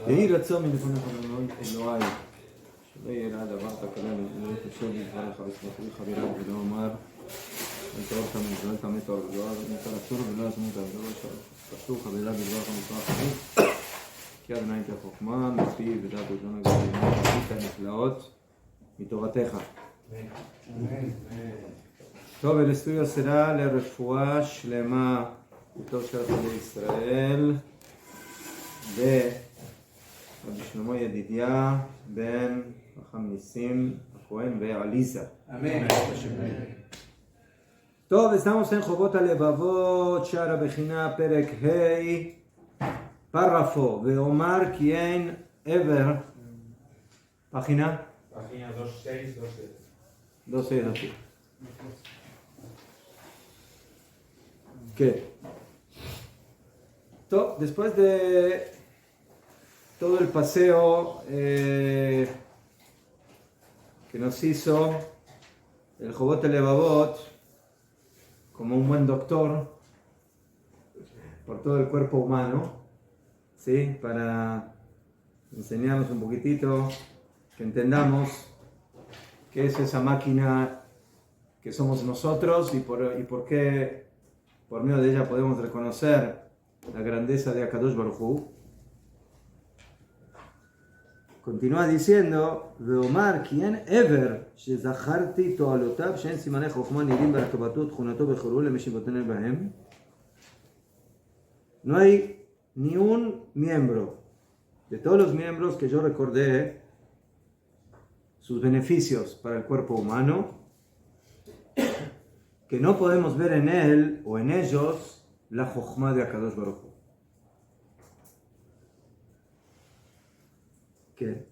יהי רצון מלפניך אלוהי, שלא יראה דבר תקלה ולא תשב לדבריך ושמחתיך ברב ולא אמר אל תאור תמיד ואל תעמד תאור ולא תרצור ולא יזמות ולא תפתו חברה בדברך ומצווה חיים כי עד עיניים כחוכמה מפי ודעת ודון הגדולים עשית הנפלאות מתורתך. טוב, el estudio será la refuá shlema de todos los Israel de רבי שלמה ידידיה בן חכם ניסים הכהן ועליזה. Amén. טוב, estamos en חובות הלבבות, שער הבחינה, פרק ה', פרפו, ואומר כי אין עבר, página Página 2627. 12. ¿Qué? Todo, después de todo el paseo que nos hizo el Jobot Levavot como un buen doctor por todo el cuerpo humano, ¿sí? Para enseñarnos un poquitito, que entendamos qué es esa máquina que somos nosotros y por qué por medio de ella podemos reconocer la grandeza de Akadosh Baruj Hu. Continúa diciendo, ואומר כי אין עבר שזכרתי תועלותיו שאין סימני חוכמה נראים בהרכבתו תכונתו בחירו למי שבוטן בהם. No hay ni un miembro de todos los miembros que yo recordé sus beneficios para el cuerpo humano que no podemos ver en él o en ellos la jochma de Akadosh Baruj Hu. ¿Qué?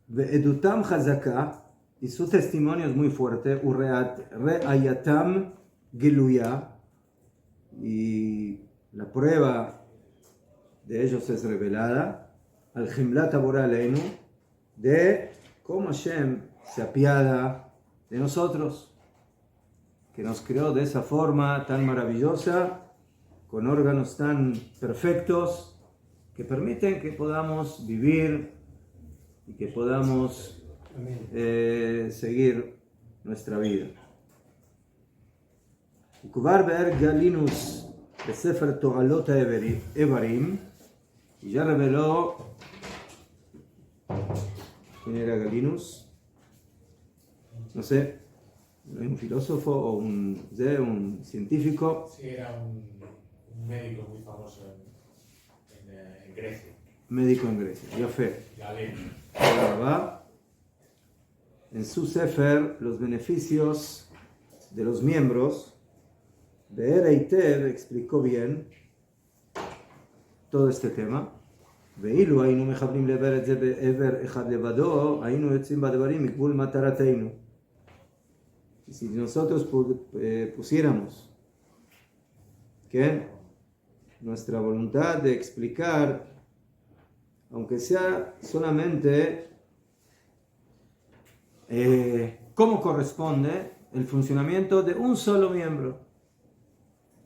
Ve'edutam chazaka, y su testimonio es muy fuerte, ure'ayatam giluya, y la prueba de ellos es revelada, al jimlat abora aleinu, de cómo Hashem se apiada de nosotros, que nos creó de esa forma tan maravillosa, con órganos tan perfectos, que permiten que podamos vivir y que podamos seguir nuestra vida. וכבר באר גלינוס בספר תועלות האיברים, y ya reveló quién era Galinus, no sé, un filósofo o un científico. Sí, era un médico muy famoso en Grecia. Médico en Grecia, Yafé. Galeno. En su Sefer, los beneficios de los miembros, Be'er Eitev explicó bien todo este tema. ואילו היינו מכוונים לעבר את זה בעבר אחד לבדו, היינו יוצאים בדברים מגבול מטרתנו. Y si nosotros pusiéramos nuestra voluntad de explicar, aunque sea solamente cómo corresponde el funcionamiento de un solo miembro,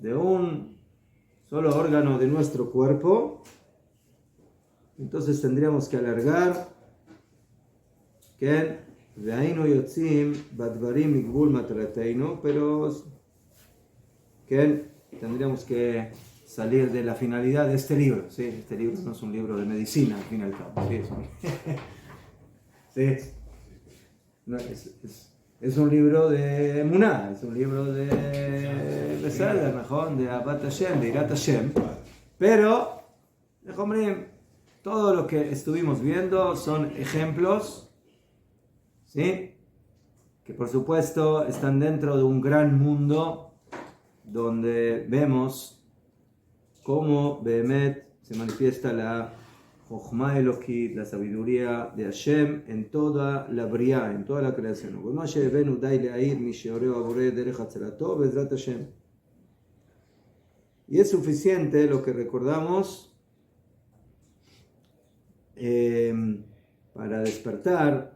de un solo órgano de nuestro cuerpo, entonces tendríamos que alargar והיינו יוצאים בדברים מגבול מטרתנו, pero tendríamos que salir de la finalidad de este libro. ¿Sí? Este libro no es un libro de medicina, al fin y al cabo. ¿Sí? ¿Sí? No, es un libro de emuná, es un libro de Beseder, mejor, de Abat Hashem, de Irat Hashem. Pero, todo lo que estuvimos viendo son ejemplos, ¿sí? Que por supuesto están dentro de un gran mundo donde vemos cómo Behemet se manifiesta la Jochma Elokit, la sabiduría de Hashem en toda la Briá, en toda la creación. Y es suficiente lo que recordamos para despertar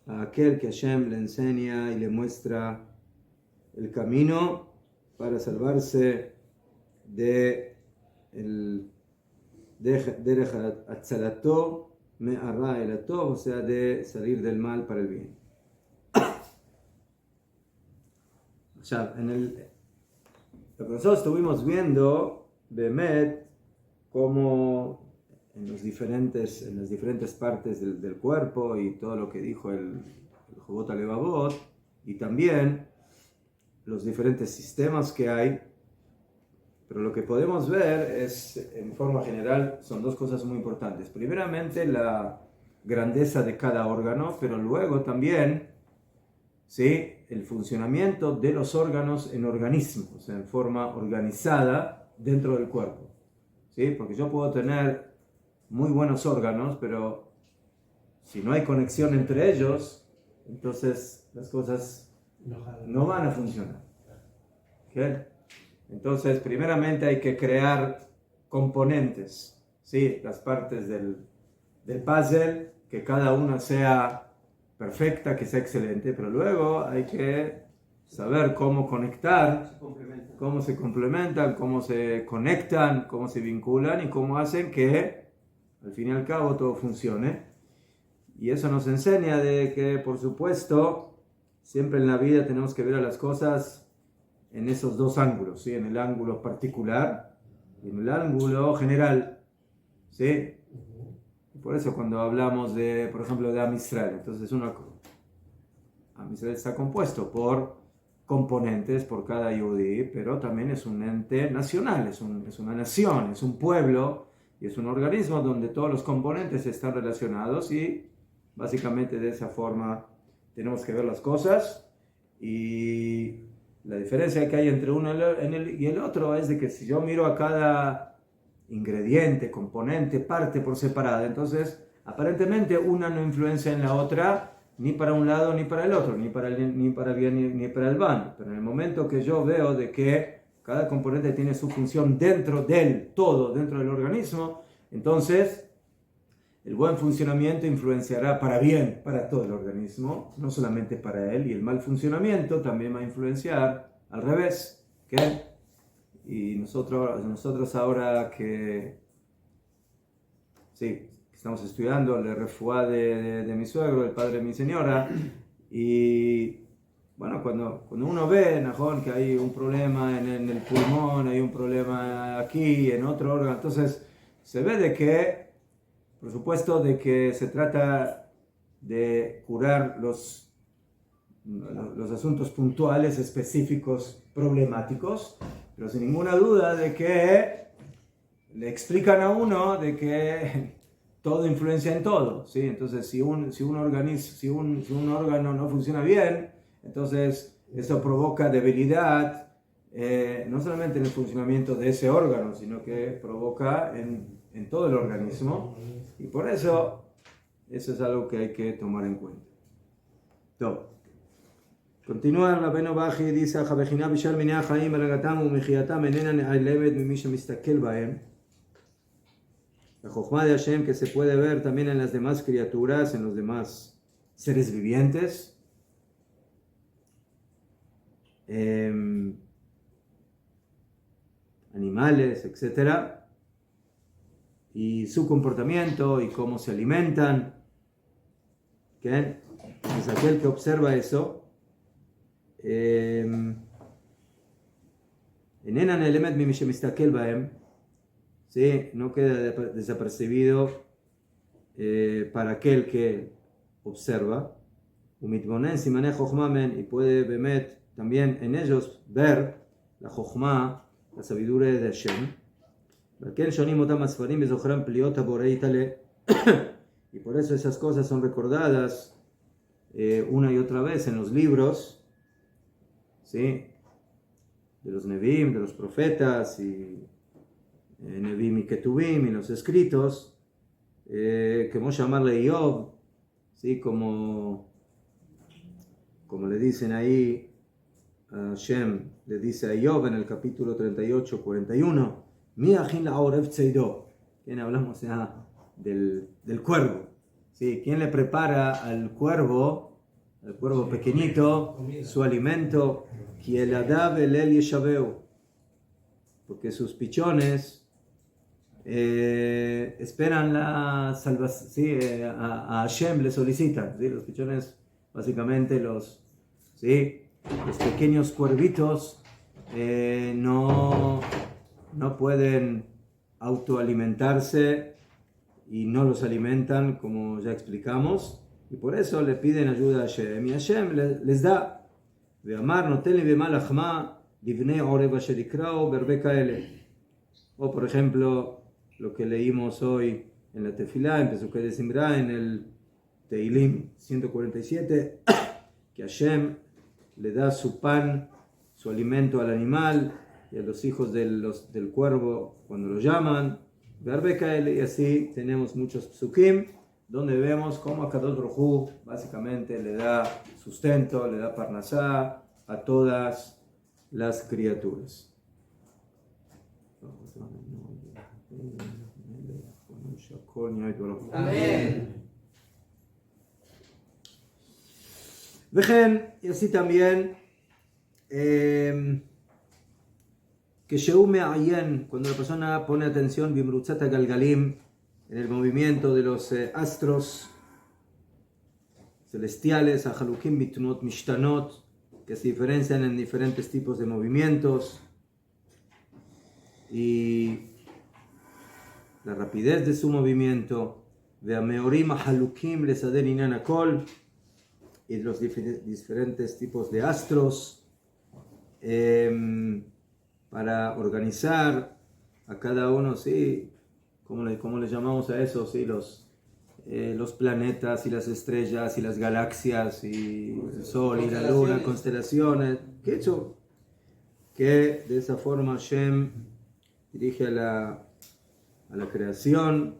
a aquel que Hashem le enseña y le muestra el camino para salvarse de el derech atzalato me'ara el atov, o sea, de salir del mal para el bien. O sea, lo que nosotros estuvimos viendo, Bemet, como en las diferentes partes del cuerpo y todo lo que dijo el Jobot Alevavot, y también los diferentes sistemas que hay. Pero lo que podemos ver es, en forma general, son dos cosas muy importantes. Primeramente, la grandeza de cada órgano, pero luego también, ¿sí?, el funcionamiento de los órganos en organismos, o sea, en forma organizada dentro del cuerpo. ¿Sí? Porque yo puedo tener muy buenos órganos, pero si no hay conexión entre ellos, entonces las cosas no van a funcionar. ¿Okay? Entonces, primeramente hay que crear componentes, ¿sí?, las partes del puzzle, que cada una sea perfecta, que sea excelente, pero luego hay que saber cómo conectar, cómo se complementan, cómo se conectan, cómo se vinculan y cómo hacen que al fin y al cabo todo funcione. Y eso nos enseña de que, por supuesto, siempre en la vida tenemos que ver a las cosas en esos dos ángulos, ¿sí?, en el ángulo particular y en el ángulo general, ¿sí? Por eso cuando hablamos de, por ejemplo, de Am Israel, entonces Am Israel está compuesto por componentes, por cada yudí, pero también es un ente nacional, es una nación, es un pueblo y es un organismo donde todos los componentes están relacionados y básicamente de esa forma tenemos que ver las cosas. Y la diferencia que hay entre uno y el otro es de que si yo miro a cada ingrediente, componente, parte por separada, entonces aparentemente una no influencia en la otra ni para un lado ni para el otro, ni para el bien ni para el mal. Pero en el momento que yo veo de que cada componente tiene su función dentro del todo, dentro del organismo, entonces el buen funcionamiento influenciará para bien para todo el organismo, no solamente para él, y el mal funcionamiento también va a influenciar al revés. ¿Okay? Y nosotros ahora que sí, estamos estudiando la refuá de mi suegro, el padre de mi señora, y bueno, cuando uno ve, Najón, que hay un problema en el pulmón, hay un problema aquí, en otro órgano, entonces se ve de que, por supuesto, de que se trata de curar los asuntos puntuales, específicos, problemáticos, pero sin ninguna duda de que le explican a uno de que todo influencia en todo, ¿sí? Entonces, si un órgano no funciona bien, entonces eso provoca debilidad, no solamente en el funcionamiento de ese órgano, sino que provoca en todo el organismo, y por eso es algo que hay que tomar en cuenta. Todo. Continúa Rabbeinu Baji, dice: "Javejina bishal minei hachaim veragatam umechiatam enena ne'alevet mimi shemistakel bahem". La Jochma de Hashem que se puede ver también en las demás criaturas, en los demás seres vivientes, animales, etc. Y su comportamiento y cómo se alimentan. ¿Okay? Es aquel que observa eso. ¿Sí? No queda desapercibido para aquel que observa. Y puede Bemet también en ellos ver la Jochma, la sabiduría de Hashem. Y por eso esas cosas son recordadas una y otra vez en los libros, ¿sí?, de los Nevi'im, de los profetas, y Nevi'im y Ketuvim, y los escritos, como llamarle Job, ¿sí?, como le dicen ahí, Hashem le dice a Job en el capítulo 38, 41, Mi achin la'orev tzeido. ¿Quién hablamos ya del cuervo? ¿Sí? ¿Quién le prepara al cuervo el cuervo pequeñito, su alimento, porque sus pichones esperan la salvación, ¿sí? A Hashem le solicitan, ¿sí? Los pichones, básicamente ¿sí? Los pequeños cuervitos no pueden autoalimentarse y no los alimentan, como ya explicamos, y por eso le piden ayuda a Hashem, y Hashem les da. O por ejemplo, lo que leímos hoy en la Tefilá, en Pesukei de Simra, en el Teilim 147, que Hashem le da su pan, su alimento al animal y a los hijos del cuervo cuando lo llaman, y así tenemos muchos psukim donde vemos cómo Akadosh Baruj Hu básicamente le da sustento, le da parnasá a todas las criaturas. Amén. Vejen, y así también que Sheume Ayen, cuando la persona pone atención, Bimrutzata Galgalim, en el movimiento de los astros celestiales, Ahalukim Bitnot Mishtanot, que se diferencian en diferentes tipos de movimientos, y la rapidez de su movimiento, Veameorim Ahalukim Lesader Inanakol, y los diferentes tipos de astros, para organizar a cada uno, ¿sí? ¿Cómo le llamamos a eso? ¿Sí? Los planetas y las estrellas y las galaxias y el sol y la luna, constelaciones. Que hecho que de esa forma Hashem dirige a la creación.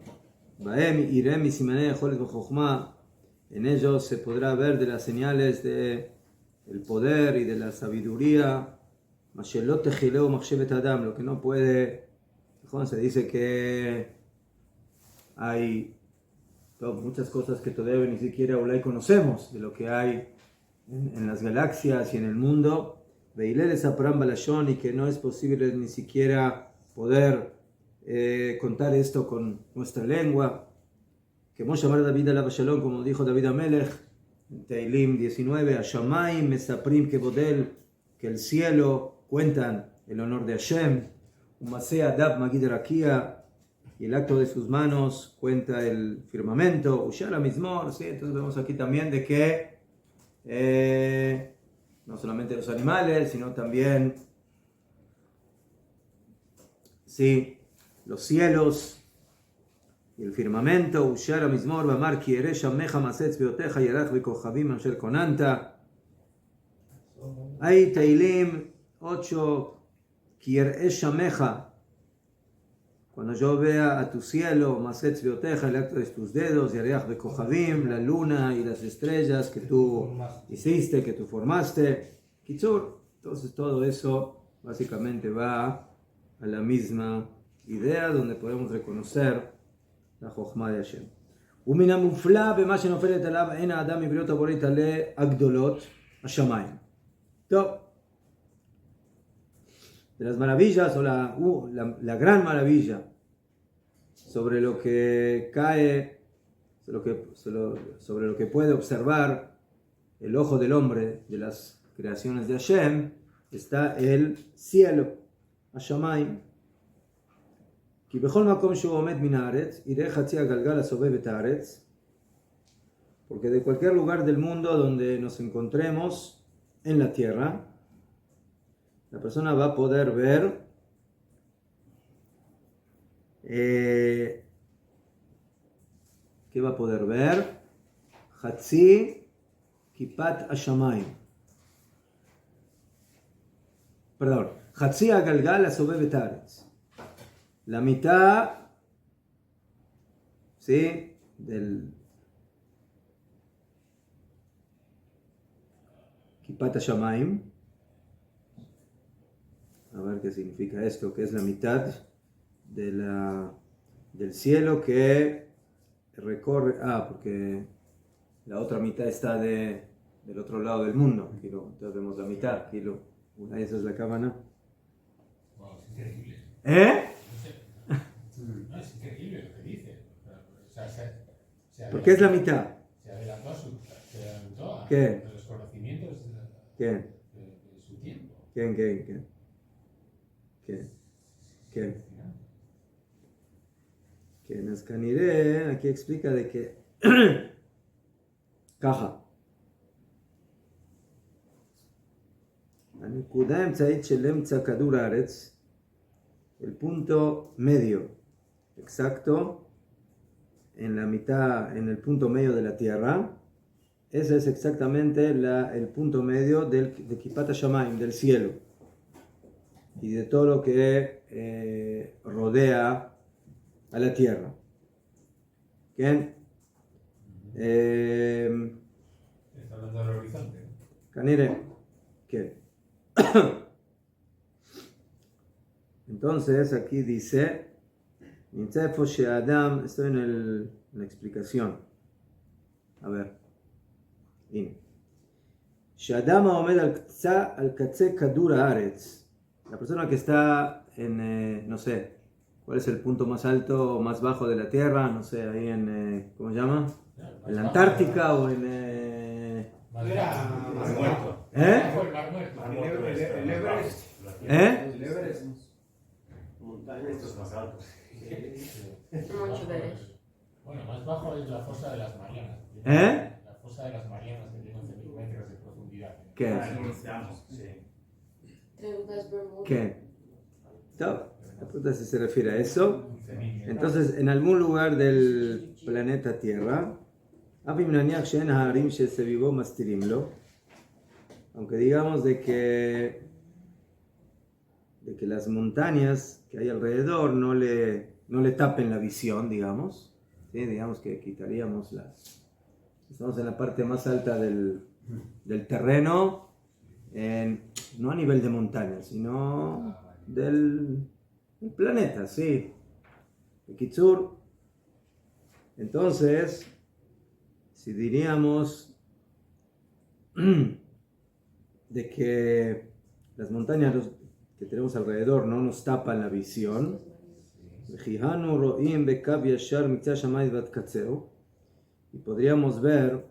En ellos se podrá ver de las señales del poder y de la sabiduría. Lo que no puede, se dice que hay muchas cosas que todavía ni siquiera conocemos de lo que hay en las galaxias y en el mundo, y que no es posible ni siquiera poder contar esto con nuestra lengua. Que David alab shalom, como dijo David Amelech en Teilim 19, Hashamayim mesaprim kebodel, que el cielo cuentan el honor de Hashem, Umaseh adab magid rakia, y el acto de sus manos cuenta el firmamento, Ushara Mizmor, ¿sí? Entonces vemos aquí también de que no solamente los animales, sino también, ¿sí?, los cielos y el firmamento, Ushara Mizmor, Bamar Kieresha Meja Masetz Beoteja Yerach Bekochavim Ansher Konanta. Hay Teilim 8, Kieresha Meja, cuando yo vea a tu cielo, Masetz Beoteja, el acto de tus dedos, Yerach Bekochavim, la luna y las estrellas que tú hiciste, que tú formaste. Kitzur, entonces todo eso básicamente va a la misma idea donde podemos reconocer la Jochma de Hashem. ומן המופלא במה שנופלת עליו אין האדם מבריאות הבורית עלי הגדולות השמיים. טוב, de las maravillas o la gran maravilla sobre lo que cae, sobre lo que puede observar el ojo del hombre de las creaciones de Hashem, está el cielo, השמיים. כי בכל מקום שהוא עומד מן הארץ, יראה חצי הגלגל הסובב את הארץ, porque de cualquier lugar del mundo donde nos encontremos en la tierra, la persona va a poder ver ¿qué va a poder ver? Hatzi Kipat Hashamayim. Perdón, Hatzi Agalgal Asobev et Haaretz. La mitad, ¿sí?, del Kipat Hashamayim. A ver qué significa esto, que es la mitad del cielo que recorre. Porque la otra mitad está de del otro lado del mundo. Entonces vemos la mitad. Ahí esa es la cámara. Wow, es increíble. ¿Eh? No, es increíble lo que dice. O sea, ¿Por qué es la mitad? se adelantó a ¿Qué? los conocimientos ¿Quién? de su tiempo. ¿Quién? Que Nazcaniré aquí explica de que caja. El punto medio exacto en la mitad, en el punto medio de la tierra, ese es exactamente el punto medio de Kipat HaShamayim, del cielo, y de todo lo que rodea a la tierra. ¿Quién? Está hablando del horizonte. Canire, ¿qué? Entonces aquí dice, estoy en la explicación. A ver. La persona que está en, no sé, ¿cuál es el punto más alto o más bajo de la Tierra? No sé, ahí en, ¿cómo se llama? En la Antártica o en... Mar muerto. ¿Eh? El Everest. ¿Eh? El Everest. Estos más altos. Mucho de eso. Bueno, más bajo es la fosa de las Marianas. ¿Eh? La fosa de las Marianas que tiene 11.000 metros de profundidad. ¿Qué? Triángulos Bermuda. ¿Qué? La pregunta es si se refiere a eso. 11.000 metros. Entonces, en algún lugar del planeta Tierra, aunque digamos de que las montañas que hay alrededor no le tapen la visión, digamos, ¿sí? Digamos que quitaríamos estamos en la parte más alta del terreno, no a nivel de montaña, sino del planeta, sí. Kitsur. Entonces, si diríamos de que las montañas que tenemos alrededor no nos tapan la visión, y podríamos ver,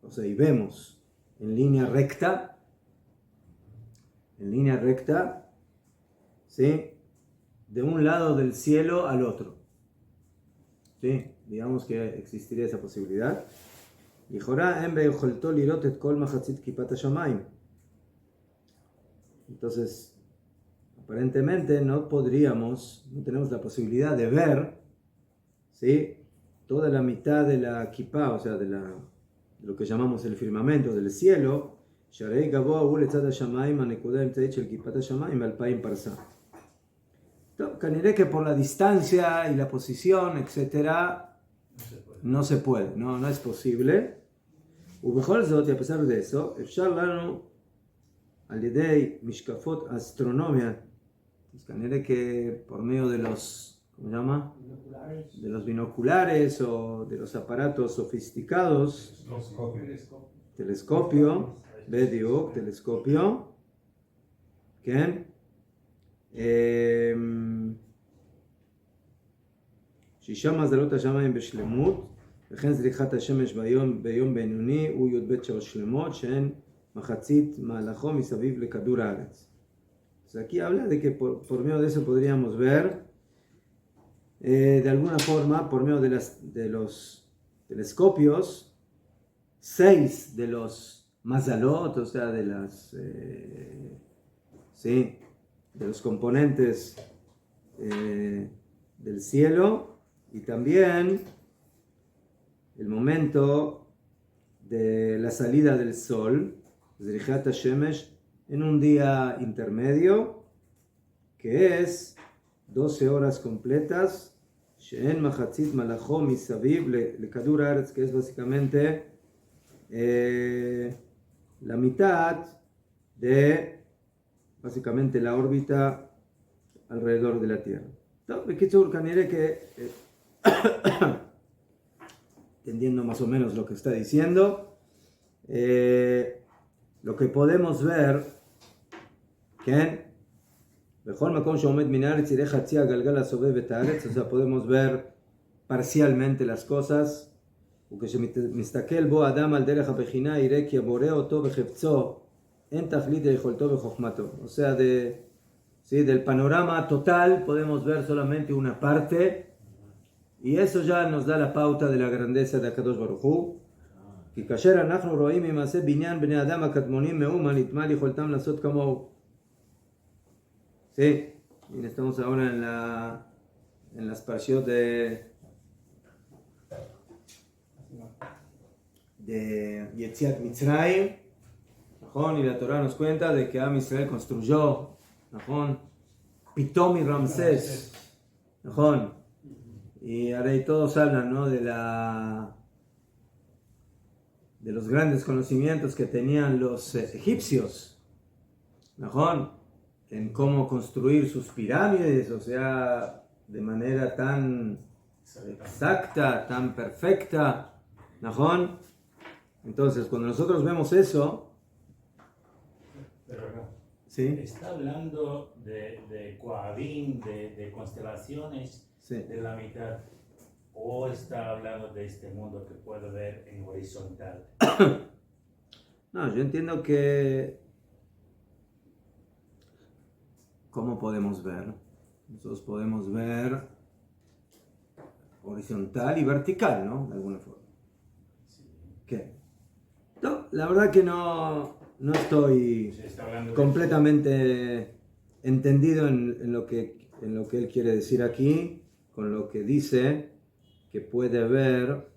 o sea, y vemos en línea recta, ¿sí? De un lado del cielo al otro, ¿sí? Digamos que existiría esa posibilidad. Entonces, aparentemente no tenemos la posibilidad de ver, ¿sí? Toda la mitad de la kippah, o sea, de lo que llamamos el firmamento del cielo, que por la distancia y la posición, etcétera, no se puede, no es posible. Y a pesar de eso, al yedei mishkafot astronomía, que por medio de los, ¿cómo se llama? De los binoculares o de los aparatos sofisticados, telescopio, ¿qué? שישה מזלות השמיים בשלמות, וכן זריחת השמש ביום בינוני הוא י"ב שעות שלמות, שהן מחצית מהלכו מסביב לכדור הארץ. Entonces aquí habla de que por medio de eso podríamos ver, de alguna forma, por medio de los telescopios, 6 de los mazalot, o sea, de los componentes del cielo, y también el momento de la salida del sol, Zrichat HaShemesh, en un día intermedio, que es 12 horas completas, She'en Machatzit Malacho Misaviv Lekadur Haaretz, que es básicamente la mitad de básicamente la órbita alrededor de la Tierra. Entendiendo más o menos lo que está diciendo, lo que podemos ver, ¿qué? O sea, podemos ver parcialmente las cosas. O sea, ¿sí? Del panorama total podemos ver solamente una parte, y eso ya nos da la pauta de la grandeza de Akadosh Baruj Hu. כי כאשר אנחנו רואים ממעשה בניין בני אדם הקדמונים מאומה נתמל יכולתם לעשות כמוהו. Sí, y estamos ahora en las parashiot de Yetziat Mitzrayim, ¿נכון? Y la Torah nos cuenta de que Am Israel construyó, ¿נכון? Pitom y Ramsés, ¿נכון? Y ahora y todos hablan, ¿no? de los grandes conocimientos que tenían los egipcios, ¿no? En cómo construir sus pirámides, o sea, de manera tan exacta, tan perfecta, ¿no? Entonces, cuando nosotros vemos eso, Pero no. ¿sí? Está hablando de Coabim, de constelaciones, Sí. de la mitad. ¿O está hablando de este mundo que puedo ver en horizontal? No, yo entiendo que... ¿Cómo podemos ver? Nosotros podemos ver horizontal y vertical, ¿no? De alguna forma. ¿Qué? No, la verdad que no estoy Se está hablando completamente entendido en lo que él quiere decir aquí, con lo que dice que puede ver,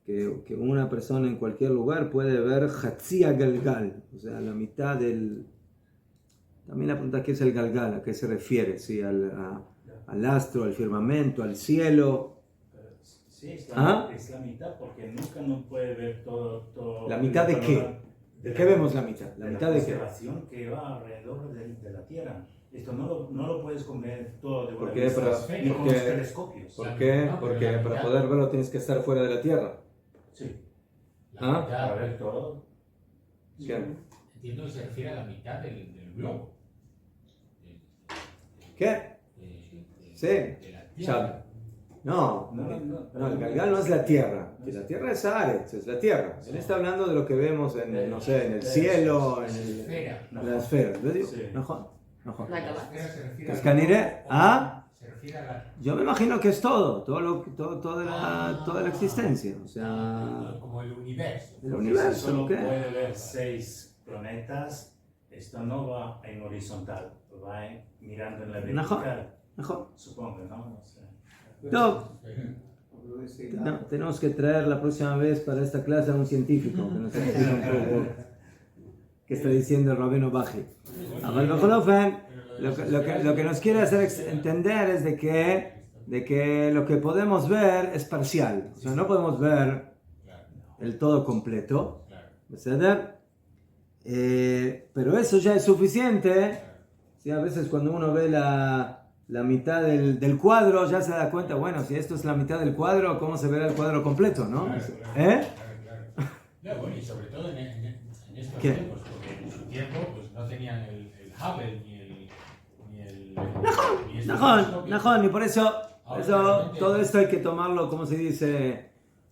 que una persona en cualquier lugar puede ver Hatzia Galgal, o sea, la mitad del... También la pregunta, ¿qué es el Galgal? ¿A qué se refiere? ¿Sí? Al astro, al firmamento, al cielo. Sí, es ¿Ah? es la mitad, porque nunca uno puede ver todo ¿La mitad de qué? ¿De qué vemos la mitad? ¿La mitad de qué? La constelación que va alrededor de la Tierra. Esto no lo puedes ver todo de ¿Por una qué? vista, Pero- ni con porque- los telescopios. ¿Por qué? Porque para poder verlo tienes que estar fuera de la Tierra. Sí, ¿Ah? para ver todo. ¿Qué? Entiendo que se refiere a la mitad del globo. ¿Qué? Sí. De la O sea, no, el Galgal no es la Tierra. Que la Tierra es Aretz, es la Tierra. Él está hablando de lo que vemos en, no sé, en el cielo, en esfera. la esfera. ¿Lo digo? Sí. Mejor. La La acabas. esfera se refiere Pues al Caniré, globo, ¿ah? Se refiere a la... Yo me imagino que es toda la existencia. O sea, como el universo. el Porque universo, si solo ¿qué? puede ver 6 planetas, esto no va en horizontal, va mirando en la vertical, Mejor. supongo, ¿no? No sé. No, tenemos que traer la próxima vez para esta clase a un científico que nos explique un poco qué está diciendo el Rabino Baji. Lo que nos quiere hacer entender es de que lo que podemos ver es parcial. O sea, no podemos ver el todo completo. ¿Verdad? Pero eso ya es suficiente. ¿Sí? A veces cuando uno ve la mitad del cuadro ya se da cuenta, bueno, si esto es la mitad del cuadro, ¿cómo se verá el cuadro completo, no? ¿Eh? Claro, bueno, y sobre todo en estos ¿Qué? tiempos, porque en su tiempo pues, no tenían el Hubble ni este telescopio. Najón, y por eso Ahora, todo esto hay que tomarlo, como se dice,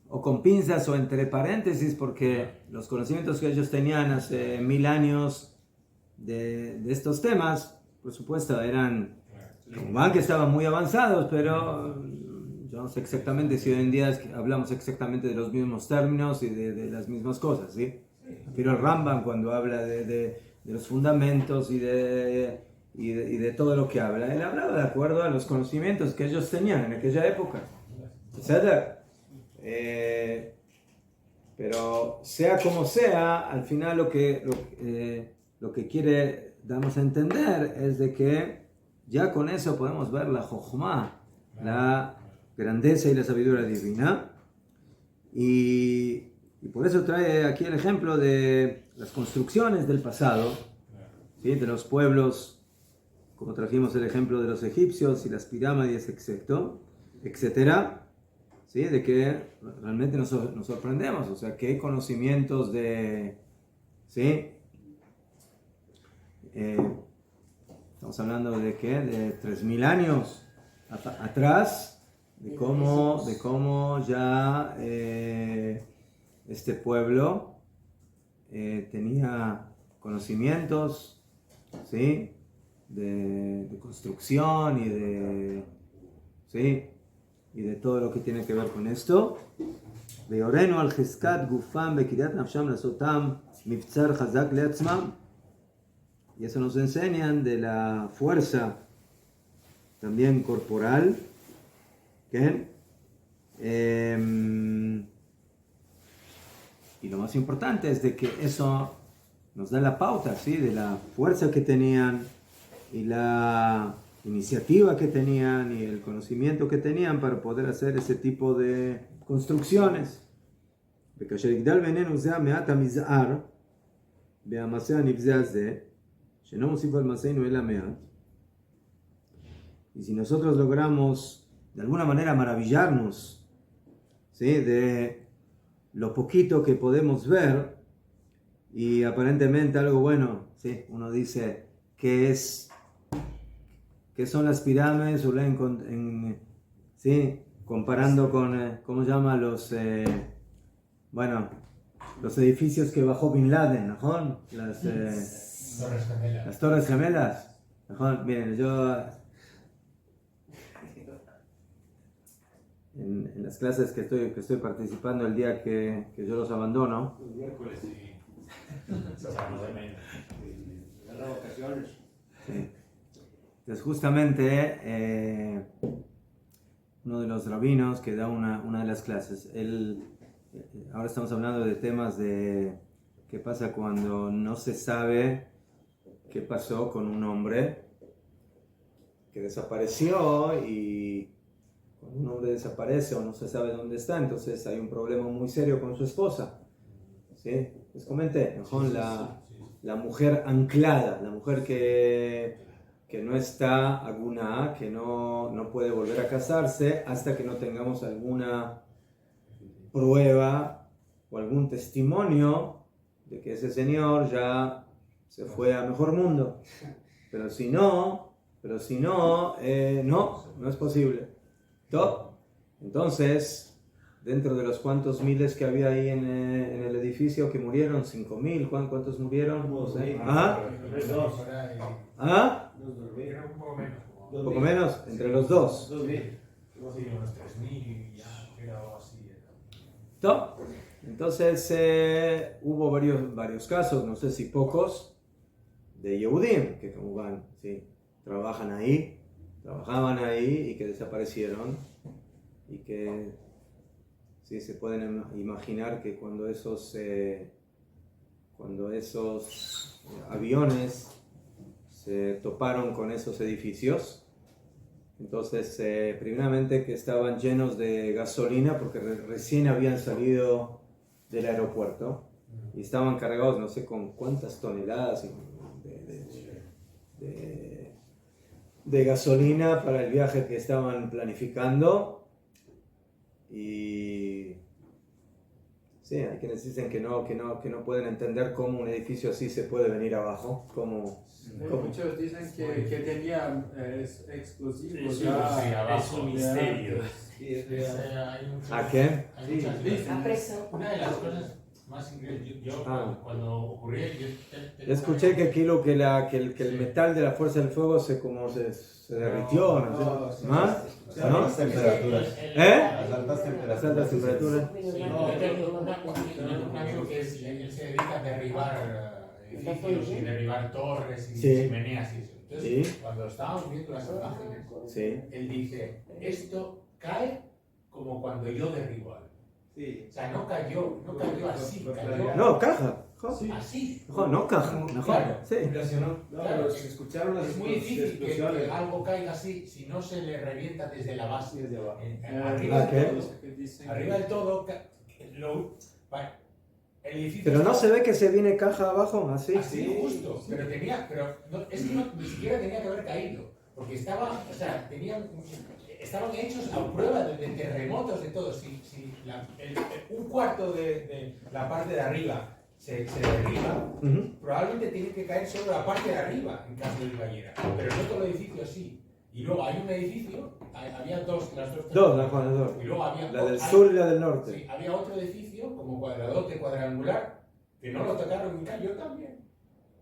o con pinzas o entre paréntesis, porque los conocimientos que ellos tenían hace 1000 años de estos temas, por supuesto, eran, como que estaban muy avanzados, pero yo no sé exactamente si hoy en día hablamos exactamente de los mismos términos y de las mismas cosas, ¿sí? Pero el Rambam, cuando habla de los fundamentos y de todo lo que habla, él hablaba de acuerdo a los conocimientos que ellos tenían en aquella época, etc. Pero sea como sea, al final lo que quiere darnos a entender es de que ya con eso podemos ver la Jochma, la grandeza y la sabiduría divina. Y por eso trae aquí el ejemplo de las construcciones del pasado, ¿sí? De los pueblos, como trajimos el ejemplo de los egipcios y las pirámides, etcétera. ¿sí? De que realmente nos sorprendemos, o sea, qué conocimientos ¿sí? Estamos hablando de qué, de 3000 años atrás, de cómo ya este pueblo tenía conocimientos, ¿sí? de construcción ¿sí? y de todo lo que tiene que ver con esto. ויורנו על חזקת גופם בקריאת נפשם לעשותם מבצר חזק לעצמם. Y eso nos enseñan de la fuerza también corporal, ¿qué? Y lo más importante es de que eso nos da la pauta, ¿sí? De la fuerza que tenían y la iniciativa que tenían y el conocimiento que tenían para poder hacer ese tipo de construcciones. וכאשר יגדל בינינו זה המעט המזער במעשה הנבזה הזה, שאינו מוסיף על מעשינו אלא מעט. Y si nosotros logramos de alguna manera maravillarnos, ¿sí? De lo poquito que podemos ver y aparentemente algo bueno, ¿sí? Uno dice ¿qué son las pirámides? ¿Sí? Comparando con, ¿cómo se llama? Los edificios que bajó Bin Laden, ¿no? Las Torres Gemelas. ¿No? Miren, yo en las clases que estoy participando el día que yo los abandono, Los miércoles. Sí. Las vacaciones. sí. Entonces justamente uno de los rabinos que da una de las clases, ahora estamos hablando de temas de qué pasa cuando no se sabe qué pasó con un hombre que desapareció, y cuando un hombre desaparece o no se sabe dónde está, entonces hay un problema muy serio con su esposa, ¿sí? Les comenté, ¿no? La mujer anclada, la mujer que no está aguna, que no puede volver a casarse hasta que no tengamos alguna prueba o algún testimonio de que ese señor ya se fue a mejor mundo. Pero si no, no es posible. ¿Top? Entonces, dentro de los cuantos miles que había ahí en el edificio que murieron, 5000, ¿cuántos murieron? No sé. ¿Ah? Era un poco menos. ¿Un poco menos? Entre los dos. 2000. Sí, unos 3000 ya, era algo así. ¿No? Entonces hubo varios casos, no sé si pocos, de Yehudim, que como van, ¿sí? Trabajaban ahí y que desaparecieron, y que sí se pueden imaginar que cuando esos aviones se toparon con esos edificios, entonces primeramente que estaban llenos de gasolina porque recién habían salido del aeropuerto y estaban cargados no sé con cuántas toneladas de gasolina para el viaje que estaban planificando. Y sí, hay quienes dicen que no pueden entender cómo un edificio así se puede venir abajo. Muchos dicen que tenía explosivos. Sí, ya. es un misterio. ¿A qué? Hay muchas veces. A preso. Una de las cosas más increíbles, yo cuando ocurrió, Escuché que el metal de la fuerza del fuego se derritió, ¿no? ¿Más? ¿No? Las temperaturas. Las Las altas temperaturas. Un amigo que él se dedica a derribar edificios y derribar torres y Sí. chimeneas y eso. Entonces, cuando estábamos viendo las imágenes, Sí. él dice, esto cae como cuando yo derribo algo. Sí. O sea, no cayó así, cayó No, caja. así. No caja. Claro. Sí. No, pero se escucharon las Es muy difícil que explosiones. algo caiga así si no se le revienta desde la base. Desde abajo. Arriba ¿qué? del todo. Arriba del todo, el edificio Pero no está- se ve que se viene caja abajo, así. Así justo, pero ni siquiera tenía que haber caído, porque estaban hechos a prueba de terremotos, de todo. Si un cuarto de la parte de arriba se derriba, probablemente tiene que caer solo la parte de arriba en caso de cayera, pero no todo el edificio sí. Y luego hay un edificio, había dos. Y luego había la del sur y la del norte. Sí, había otro edificio como cuadradote, cuadrangular, que no lo tocaron y cayó también.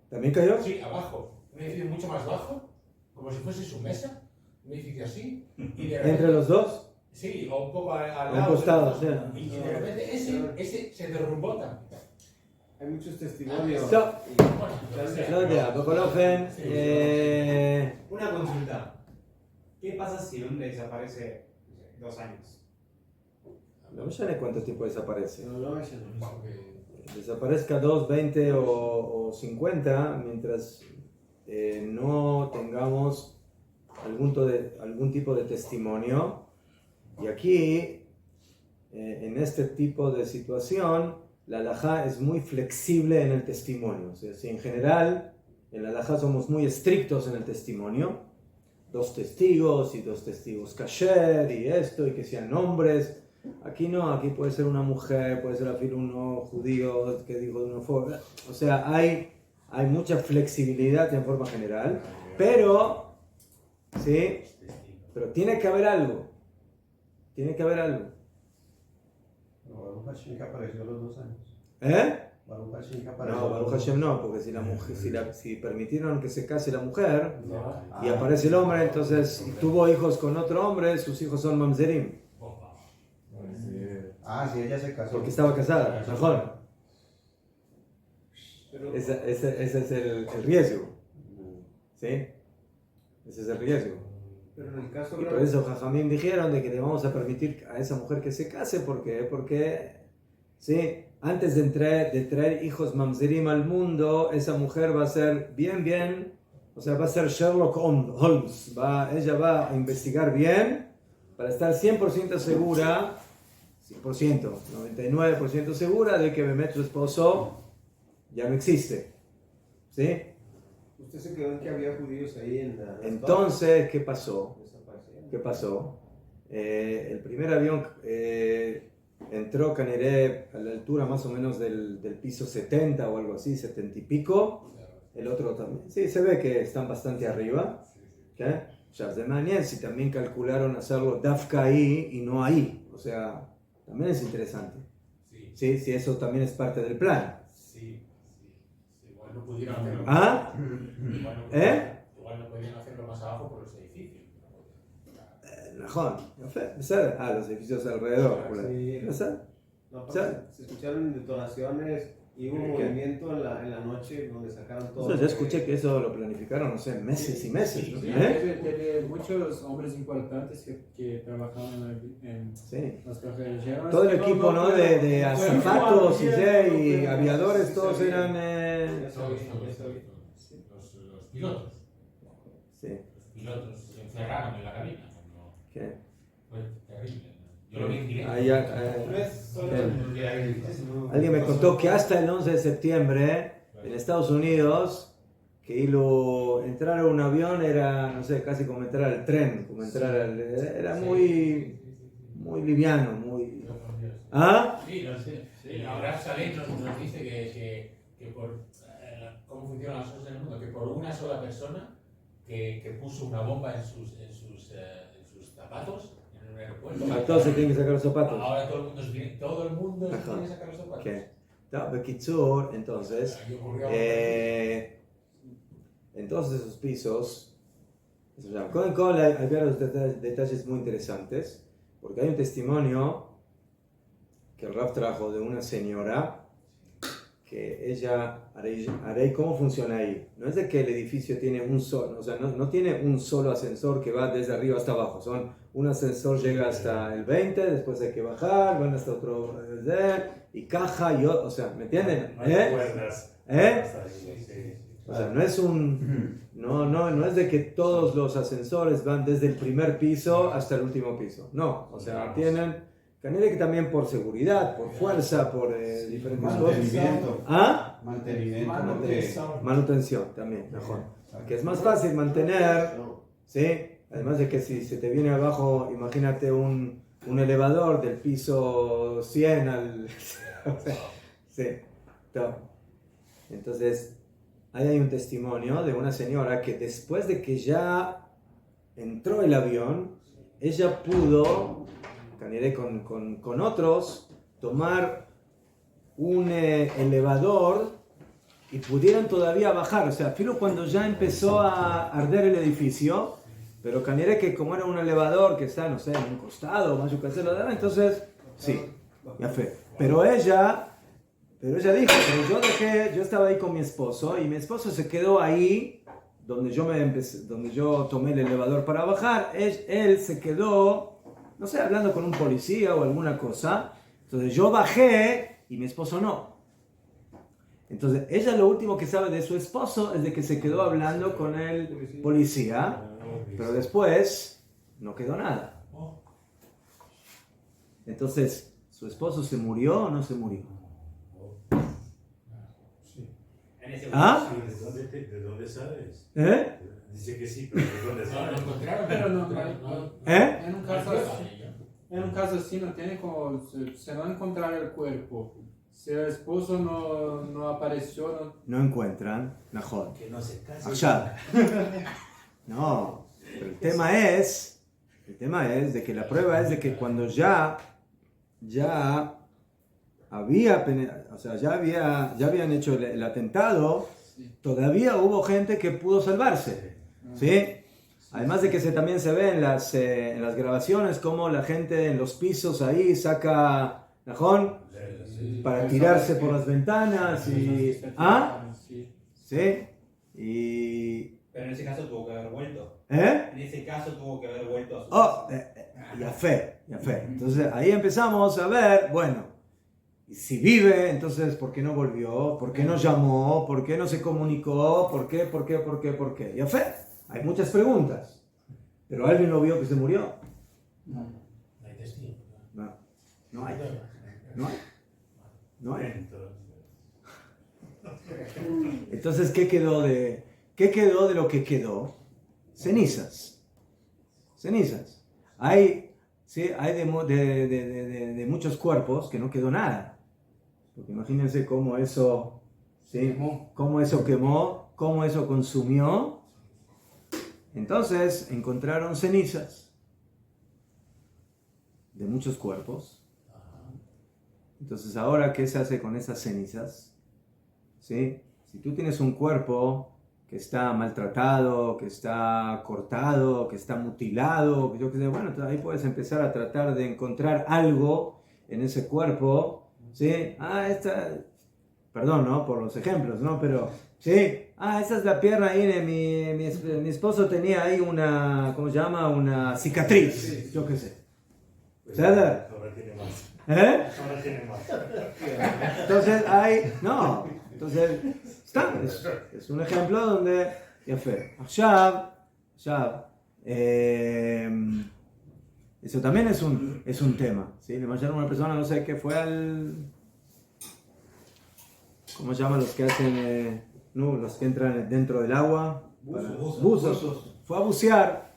¿También cayó? Sí, abajo. Un edificio mucho más bajo, como si fuese su mesa. Un edificio así. Y de repente, ¿Entre los dos? Sí, o un poco al A lado. un costado, sí. Y de repente ese se derrumbó también. Hay muchos testimonios. No. Bueno, No, ya, por Ofen, Una consulta. ¿Qué pasa si un hombre desaparece 2 años? no sé cuánto tiempo desaparece. No, ese no. Desaparezca 2, 20 o 50, mientras no tengamos algún tipo de testimonio. Y aquí, en este tipo de situación, la halajá es muy flexible en el testimonio. O sea, si en general, en la halajá somos muy estrictos en el testimonio, 2 testigos y 2 testigos kasher y esto, y que sean hombres. Aquí no, aquí puede ser una mujer, puede ser uno judío que dijo de una forma. O sea, hay mucha flexibilidad en forma general, pero, ¿sí? Pero tiene que haber algo. Tiene que haber algo. No, Baruch Hashem que apareció a los 2 años. ¿Eh? Baruch Hashem que apareció. No, Baruch Hashem no, porque si la mujer, si permitieron que se case la mujer No. y aparece el hombre, entonces y tuvo hijos con otro hombre, sus hijos son mamzerim, Sí, ella se casó. porque estaba casada, mejor. Pero, Ese es el riesgo, ¿sí? Ese es el riesgo. pero en el caso Y por eso Jajamim dijeron de que le vamos a permitir a esa mujer que se case, porque ¿sí? Antes de traer hijos mamzerim al mundo, esa mujer va a ser bien, o sea, va a ser Sherlock Holmes, ella va a investigar bien para estar 100% segura, 100%, 99% segura de que Mehmet, su esposo, ya no existe, ¿sí? usted se quedó en que había judíos ahí en la... Entonces, ¿qué pasó? Desaparecieron. ¿Qué pasó? El primer avión entró Caneré a la altura más o menos del piso 70 o algo así, 70 y pico. El otro también. Sí, se ve que están bastante arriba. ¿Okay? Ya de mañana si también calcularon hacerlo Dafka ahí y no ahí. O sea, también es interesante. Sí, sí, eso también es parte del plan. Sí. Igual no pudieron hacerlo. ¿Ah? Igual no podían hacerlo más abajo por los edificios. Najón. Los edificios alrededor. Sí. ¿No sé? No, aparte, se escucharon detonaciones y hubo un movimiento en la noche donde sacaron todo. Yo escuché que eso lo planificaron, no sé, meses y meses. ¿no? De muchos hombres importantes que trabajaban en Sí. las carreras. Todo el equipo, ¿no? De azafatos y aviadores, todos eran... Los pilotos. Sí. Los pilotos se encerraron en la cabina. ¿Qué? Fue terrible. Yo lo vi en directo. Alguien me contó que hasta el 11 de septiembre en Estados Unidos, que entrar a un avión era, no sé, casi como entrar al tren, como entrar era muy liviano, muy... ¿Ah? Sí, lo sé. El Abraham Saleh nos dice que por cómo funcionan las cosas en el mundo, que por una sola persona que puso una bomba en sus zapatos en un aeropuerto. A todos se tienen que sacar los zapatos. Ahora todo el mundo se tiene que sacar los zapatos. Okay. Bekitsur, entonces, en todos esos pisos, hay varios detalles muy interesantes, porque hay un testimonio que el Rav trajo de una señora que ella, ¿cómo funciona ahí? No es de que el edificio tiene un solo, o sea, no tiene un solo ascensor que va desde arriba hasta abajo, un ascensor llega hasta el 20, después hay que bajar, van hasta otro, y caja, o sea, ¿me entienden? No hay cuerdas. O sea, no es de que todos los ascensores van desde el primer piso hasta el último piso, no, o sea, tienen... Que también por seguridad, por fuerza, por diferentes Mantenimiento. cosas. ¿Ah? Mantenimiento. Manutención también, mejor. Que es más fácil mantener ¿sí? Además de que si se te viene abajo, imagínate un elevador del piso 100 al... sí, entonces, ahí hay un testimonio de una señora que después de que ya entró el avión, ella pudo, con otros, tomar un elevador y pudieron todavía bajar. O sea, filo cuando ya empezó a arder el edificio, pero caniré que como era un elevador que está, no sé, en un costado, más que hacerlo de entonces, sí, ya fue. Pero ella dijo, pero yo estaba ahí con mi esposo y mi esposo se quedó ahí donde yo tomé el elevador para bajar. Él se quedó, no sé, hablando con un policía o alguna cosa. Entonces yo bajé y mi esposo no. Entonces ella lo último que sabe de su esposo es de que se quedó hablando con el policía, pero después no quedó nada. Entonces, ¿su esposo se murió o no se murió? ¿Ah? ¿De dónde sabes? ¿Eh? Dice que sí, pero ¿de dónde Lo sabes? encontraron, Pero no, ¿Eh? en un caso así no tiene como, se no encontrar el cuerpo. Si el esposo no apareció, No encuentran, mejor. Que no se case. Allá. No, pero el tema es de que la prueba es de que cuando ya habían hecho el atentado, todavía hubo gente que pudo salvarse, ¿sí? Además de que también se ve en las grabaciones cómo la gente en los pisos ahí saca cajón para tirarse por las ventanas y... ¿Ah? ¿Sí? Y... Pero en ese caso tuvo que haber vuelto. ¿Eh? En ese caso tuvo que haber vuelto a su Oh, ya fe. Entonces ahí empezamos a ver, bueno, si vive, entonces ¿por qué no volvió? ¿Por qué no llamó? ¿Por qué no se comunicó? ¿Por qué? Ya fe. Hay muchas preguntas. Pero ¿alguien lo vio que se murió? Hay testigos. No hay. Entonces, ¿qué quedó de lo que quedó? Cenizas. Hay de muchos cuerpos que no quedó nada. Porque imagínense cómo eso quemó, cómo eso consumió. Entonces encontraron cenizas de muchos cuerpos. Entonces ahora, ¿qué se hace con esas cenizas? ¿Sí? Si tú tienes un cuerpo que está maltratado, que está cortado, que está mutilado, que yo qué sé, bueno, ahí puedes empezar a tratar de encontrar algo en ese cuerpo, ¿sí? Perdón, ¿no? Por los ejemplos, ¿no? Pero, ¿sí? Esta es la pierna ahí de mi esposo tenía ahí una, ¿cómo se llama? Una cicatriz, yo qué sé. Ahora tiene más. ¿Eh? Ahora tiene más. Entonces, es un ejemplo donde, עכשיו, eso también es un tema, ¿sí? Le imagino una persona, no sé, que fue ¿cómo se llaman los que hacen, los que entran dentro del agua? Buzos. Fue a bucear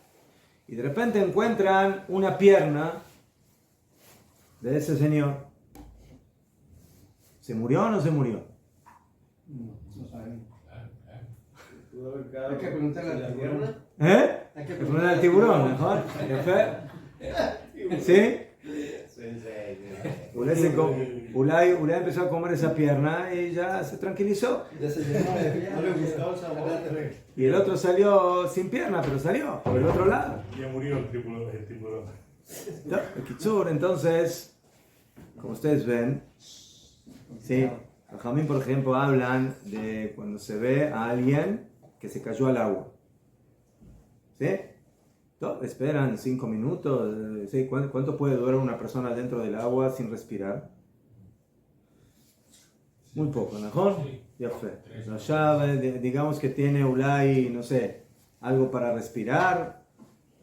y de repente encuentran una pierna de ese señor. ¿Se murió o no se murió? No saben. Hay que preguntarle a la pierna. Hay que preguntarle al tiburón, mejor. ¿Sí? Ulay empezó a comer esa pierna y ya se tranquilizó. No le gustaba el sabor. Y el otro salió sin pierna, pero salió por el otro lado. Ya murió el tiburón. Entonces, como ustedes ven, sí, los Jamín, por ejemplo, hablan de cuando se ve a alguien que se cayó al agua. ¿Sí? Esperan 5 minutos. ¿Sí? ¿Cuánto puede durar una persona dentro del agua sin respirar? Muy poco, ¿no? Ya fue. Ya digamos que tiene Ulay, no sé, algo para respirar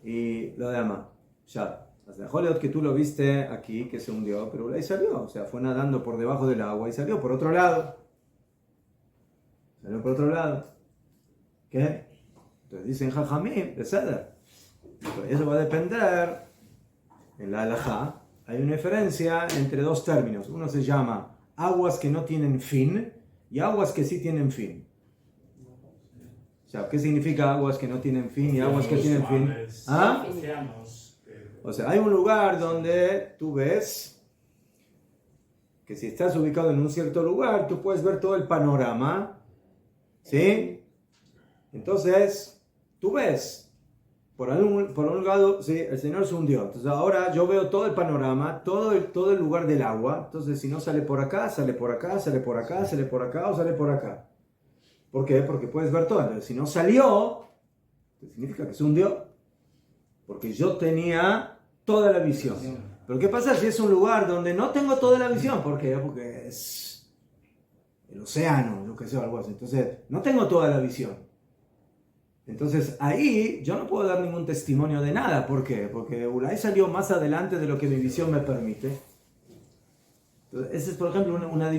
y lo demás. Ya. Mejor que tú lo viste aquí, que se hundió, pero Ulay salió. O sea, fue nadando por debajo del agua y salió por otro lado. ¿Qué? Entonces dicen Jajamim, Beseder. Eso va a depender, en la halajá, hay una diferencia entre dos términos. Uno se llama aguas que no tienen fin y aguas que sí tienen fin. O sea, ¿qué significa aguas que no tienen fin y aguas que tienen fin? ¿Ah? O sea, hay un lugar donde tú ves que si estás ubicado en un cierto lugar, tú puedes ver todo el panorama, ¿sí? Entonces, tú ves, por un lado, sí, el Señor se hundió. Entonces ahora yo veo todo el panorama, todo el lugar del agua. Entonces, si no sale por acá, sale por acá, sale por acá, sale por acá o sale por acá. ¿Por qué? Porque puedes ver todo. Entonces, si no salió, significa que se hundió. Porque yo tenía toda la visión. Pero ¿qué pasa si es un lugar donde no tengo toda la visión? ¿Por qué? Porque es el océano, lo que sea, algo así. Entonces, no tengo toda la visión. Entonces, ahí yo no puedo dar ningún testimonio de nada. ¿Por qué? Porque Ulay salió más adelante de lo que mi visión me permite. Entonces, esa es, por ejemplo, una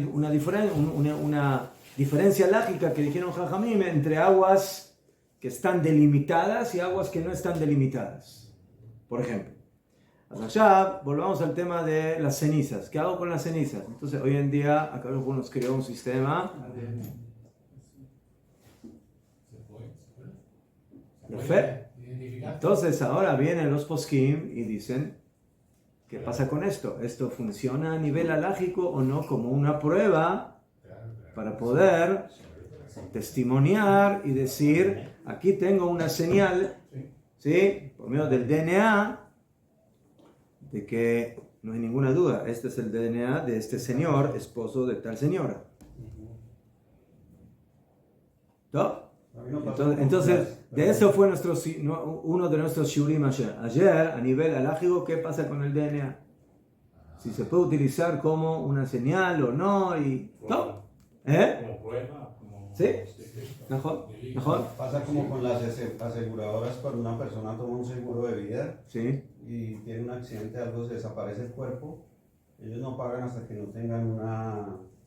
diferencia lógica que dijeron Jajamim entre aguas que están delimitadas y aguas que no están delimitadas. Por ejemplo. Allá volvamos al tema de las cenizas. ¿Qué hago con las cenizas? Entonces, hoy en día, acá nos creó un sistema. Entonces, ahora vienen los poskim y dicen: ¿qué pasa con esto? ¿Esto funciona a nivel halágico o no como una prueba para poder testimoniar y decir: aquí tengo una señal, ¿sí? Por medio del DNA, de que no hay ninguna duda, este es el DNA de este señor, esposo de tal señora. ¿No? Entonces, de eso fue uno de nuestros shiurim ayer. Ayer, a nivel halágico, ¿qué pasa con el DNA? Si se puede utilizar como una señal o no, y ¿no? Como prueba, ¿sí? ¿Mejor? Pasa como con las aseguradoras, cuando una persona toma un seguro de vida, sí, y tiene un accidente, algo, se desaparece el cuerpo, ellos no pagan hasta que no tengan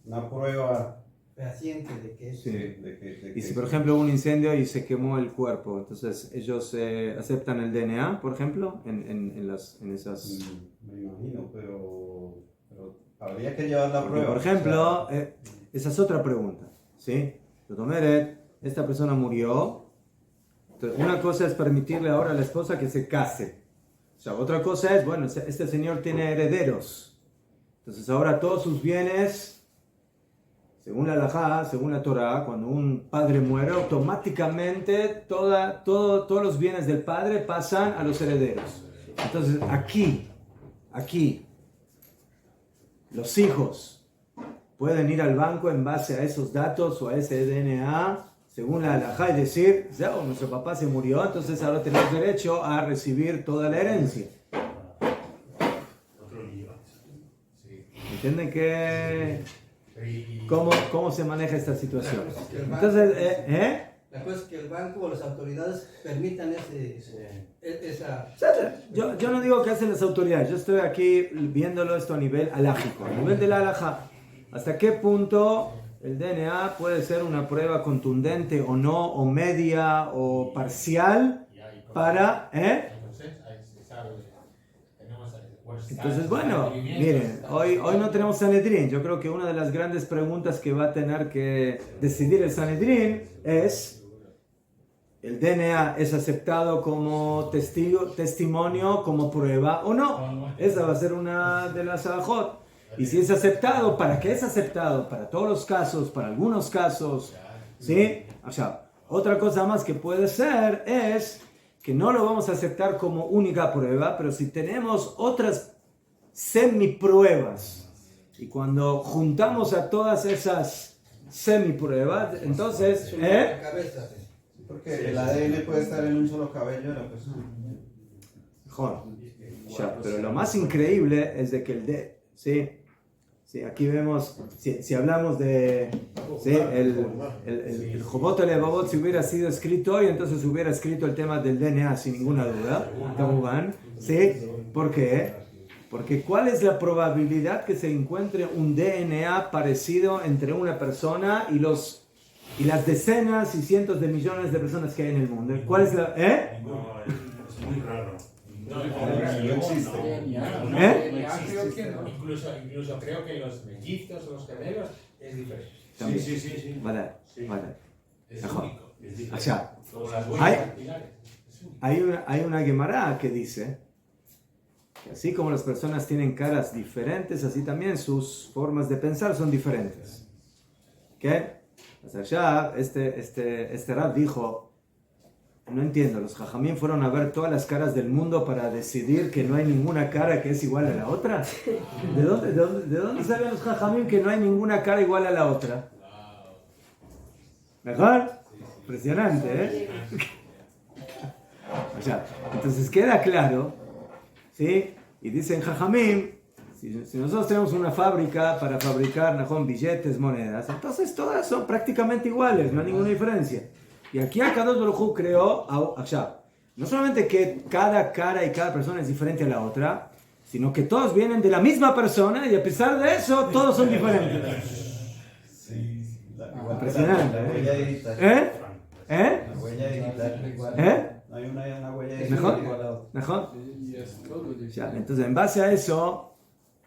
una prueba fehaciente de que es. Sí. de que Y si por ejemplo hubo un incendio y se quemó el cuerpo, entonces ellos aceptan el DNA, por ejemplo, en esas... Me imagino, pero habría que llevar la Porque, prueba. por ejemplo, o sea, esa es otra pregunta, ¿sí? Esta persona murió, entonces una cosa es permitirle ahora a la esposa que se case. O sea, otra cosa es, bueno, este señor tiene herederos, entonces ahora todos sus bienes... Según la halajá, según la Torah, cuando un padre muere, automáticamente todos los bienes del padre pasan a los herederos. Entonces, aquí, los hijos pueden ir al banco en base a esos datos o a ese DNA, según la halajá, y decir: nuestro papá se murió, entonces ahora tenemos derecho a recibir toda la herencia. ¿Entienden que... ¿Cómo se maneja esta situación? Entonces, La cosa es que el banco o las autoridades permitan esa... Yo no digo que hacen las autoridades, yo estoy aquí viéndolo esto a nivel halágico, a nivel de la halajá. ¿Hasta qué punto el DNA puede ser una prueba contundente o no, o media o parcial para... Entonces, bueno, miren, hoy no tenemos Sanedrín. Yo creo que una de las grandes preguntas que va a tener que decidir el Sanedrín es: ¿el DNA es aceptado como testimonio, como prueba o no? Esa va a ser una de las halajot. Y si es aceptado, ¿para qué es aceptado? Para todos los casos, para algunos casos, ¿sí? O sea, otra cosa más que puede ser es que no lo vamos a aceptar como única prueba, pero si tenemos otras semipruebas, y cuando juntamos a todas esas semipruebas, entonces... Porque el ADN puede estar en un solo cabello de la persona. Mejor. Ya, pero lo más increíble es de que sí, aquí vemos, si hablamos de el Jobot Levavot, si hubiera sido escrito hoy, entonces hubiera escrito el tema del DNA sin ninguna duda. ¿Sí? ¿Por qué? Porque ¿cuál es la probabilidad que se encuentre un DNA parecido entre una persona y las decenas y cientos de millones de personas que hay en el mundo? ¿Cuál es la...? muy raro. No existe. Creo que no. Incluso creo que los mellizos o los gemelos es diferente. También. Sí. Vale, Sí. vale. Es Ajá. único. Es diferente. O sea, Como las huellas Hay- dactilares. Es único. hay una Gemara que dice que así como las personas tienen caras diferentes, así también sus formas de pensar son diferentes. ¿Qué? Hasta allá, este Rab dijo, no entiendo, los Jajamín fueron a ver todas las caras del mundo para decidir que no hay ninguna cara que es igual a la otra. ¿De dónde saben los Jajamín que no hay ninguna cara igual a la otra? ¿Mejor? Impresionante, ¿eh? O sea, entonces queda claro, ¿sí? Y dicen Jajamín, si nosotros tenemos una fábrica para fabricar, Najón, billetes, monedas, entonces todas son prácticamente iguales, no hay ninguna diferencia. Y aquí Akadosh Baruj Hu creó, no solamente que cada cara y cada persona es diferente a la otra, sino que todos vienen de la misma persona y a pesar de eso, todos son diferentes. Impresionante, La huella digital. ¿Eh? La huella digital. No hay una huella ¿Es digital mejor? igual a otra. ¿Mejor? Y es todo diferente. Ya, entonces, en base a eso,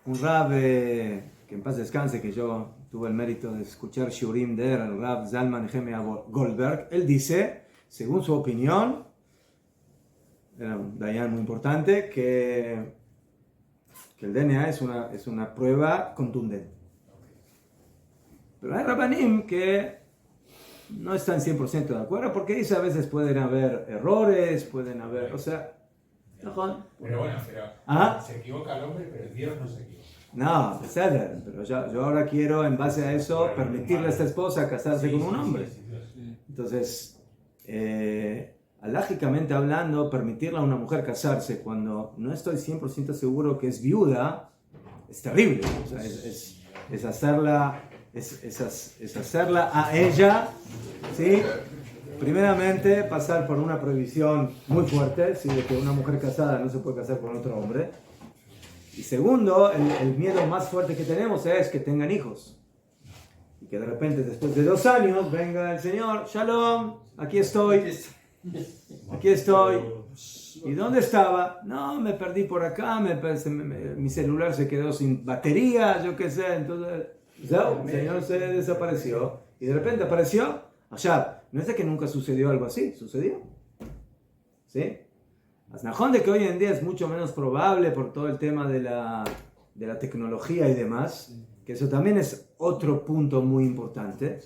un Rab, que en paz descanse, que yo tuve el mérito de escuchar Shurim de él, el Rab Zalman Nehemia Goldberg, él dice, según su opinión, era un dayan muy importante, que el DNA es una prueba contundente. Pero hay Rabbanim que no están 100% de acuerdo, porque dice a veces pueden haber errores, pueden haber, o sea, no, Pero bueno, ¿Ah? se equivoca el hombre, pero Dios no se equivoca. no, pero yo ahora quiero, en base a eso, permitirle a esta esposa casarse con un hombre. Entonces, alágicamente hablando, permitirle a una mujer casarse cuando no estoy 100% seguro que es viuda, es terrible. O sea, es hacerla a ella, ¿sí? Primeramente, pasar por una prohibición muy fuerte, ¿sí? De que una mujer casada no se puede casar con otro hombre. Y segundo, el miedo más fuerte que tenemos es que tengan hijos. Y que de repente, después de 2 años, venga el Señor, Shalom, aquí estoy. ¿Y dónde estaba? No, me perdí por acá, mi celular se quedó sin batería, yo qué sé. Entonces, el Señor se desapareció. Y de repente apareció. O sea, no es de que nunca sucedió algo así, sucedió. ¿Sí? Najón de que hoy en día es mucho menos probable por todo el tema de la tecnología y demás, que eso también es otro punto muy importante.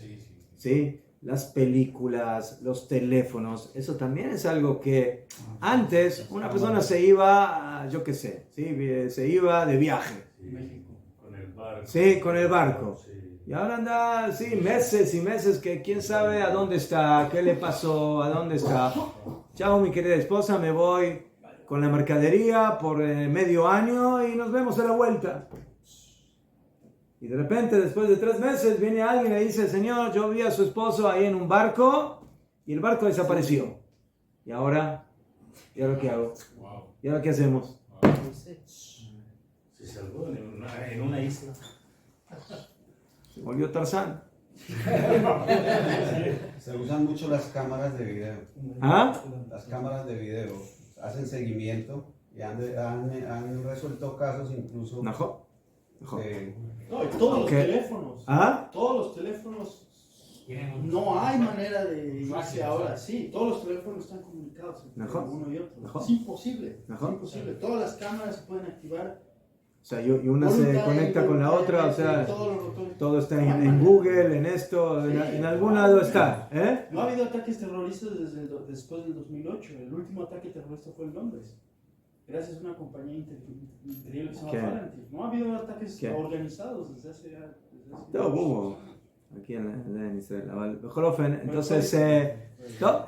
¿Sí? Las películas, los teléfonos, eso también es algo que antes una persona se iba, yo qué sé, ¿sí? Se iba de viaje. Con el barco. Sí, con el barco. Sí. Y ahora anda, sí, meses y meses que quién sabe a dónde está, qué le pasó, a dónde está. Chao, mi querida esposa, me voy con la mercadería por medio año y nos vemos a la vuelta. Y de repente, después de 3 meses, viene alguien y dice, Señor, yo vi a su esposo ahí en un barco y el barco desapareció. ¿Y ahora? ¿Y ahora qué hago? ¿Y ahora qué hacemos? Se salvó en una isla. Se volvió Tarzán. Se usan mucho las cámaras de video. ¿Ah? Las cámaras de video hacen seguimiento y han resuelto casos incluso. ¿Najo? No, y todos los ¿Qué? teléfonos. ¿Ah? Todos los teléfonos. No hay manera de irse ahora. Sí, todos los teléfonos están comunicados entre Ajá. uno y otro. Ajá. Es imposible. Ajá. Es imposible. Todas las cámaras se pueden activar. O sea, y una se conecta con la otra, o sea, todo está en Google, en esto, en algún lado está. ¿Eh? No ha habido ataques terroristas después del 2008. El último ataque terrorista fue en Londres. Gracias a una compañía increíble que se llama ¿Qué? Palantir. No ha habido ataques ¿Qué? organizados desde hace No, hubo. Aquí en Israel. Entonces,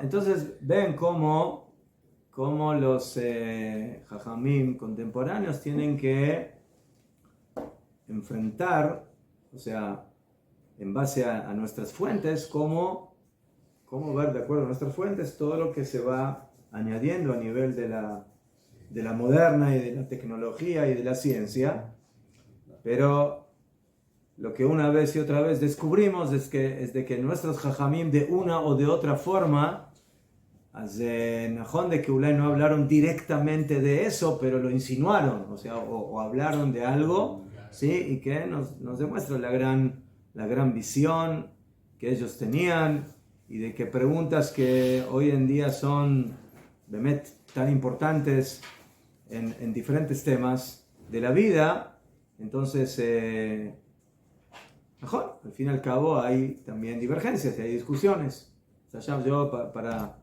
entonces ven cómo los jajamim contemporáneos tienen que enfrentar, o sea, en base a nuestras fuentes, cómo ver de acuerdo a nuestras fuentes todo lo que se va añadiendo a nivel de la moderna y de la tecnología y de la ciencia, pero lo que una vez y otra vez descubrimos es de que nuestros jajamim de una o de otra forma Najón de que Ulay no hablaron directamente de eso, pero lo insinuaron, o sea, o hablaron de algo, ¿sí? Y que nos demuestra la gran visión que ellos tenían, y de que preguntas que hoy en día son tan importantes en diferentes temas de la vida. Entonces, mejor, al fin y al cabo hay también divergencias y hay discusiones. O sea, yo para